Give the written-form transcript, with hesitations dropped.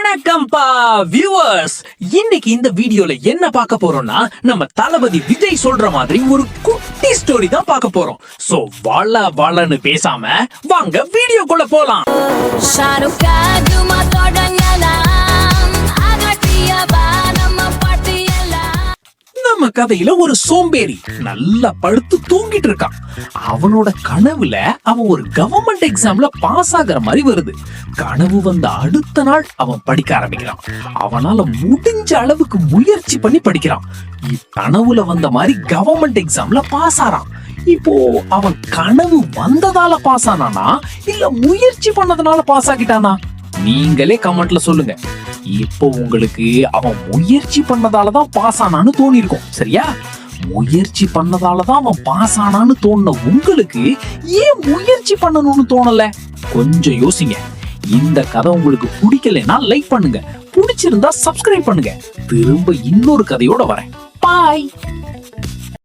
வணக்கம்ப்பா வியூவர்ஸ். இன்னைக்கு இந்த வீடியோல என்ன பார்க்க போறோம்னா, நம்ம தளபதி விஜய் சொல்ற மாதிரி ஒரு குட்டி ஸ்டோரி தான் பார்க்க போறோம். சோ வளன்னு பேசாம வாங்க வீடியோக்குள்ள போலாம். நம்ம கதையில ஒரு சோம்பேறி நல்லா படுத்து தூங்கிட்டு இருக்கான். அவனோட கனவுல அவன் ஒரு கவர்மெண்ட் எக்ஸாம்ல பாஸ் ஆகுற மாதிரி வருது. கனவு வந்த அடுத்த நாள் அவன் படிக்க ஆரம்பிக்கிறான். அவனால முடிஞ்ச அளவுக்கு முயற்சி பண்ணி படிக்கிறான். கனவுல வந்த மாதிரி கவர்மெண்ட் எக்ஸாம்ல பாஸ் ஆறான். இப்போ அவன் கனவு வந்ததால பாஸ் ஆனானா இல்ல முயற்சி பண்ணதுனால பாஸ் ஆகிட்டானா? நீங்களே கமெண்ட்ல சொல்லுங்க. இப்போ உங்களுக்கு அவன் முயற்சி பண்ணதாலதான் பாஸ் ஆனான்னு தோணி இருக்கும், சரியா? முயற்சி பண்ணதாலதான் அவன் பாஸ் ஆனான்னு தோணுன உங்களுக்கு ஏன் முயற்சி பண்ணணும்னு தோணல? கொஞ்சம் யோசிங்க. இந்த கதை உங்களுக்கு பிடிக்கலைன்னா லைக் பண்ணுங்க, பிடிச்சிருந்தா சப்ஸ்கிரைப் பண்ணுங்க. திரும்ப இன்னொரு கதையோட வரேன். பாய்.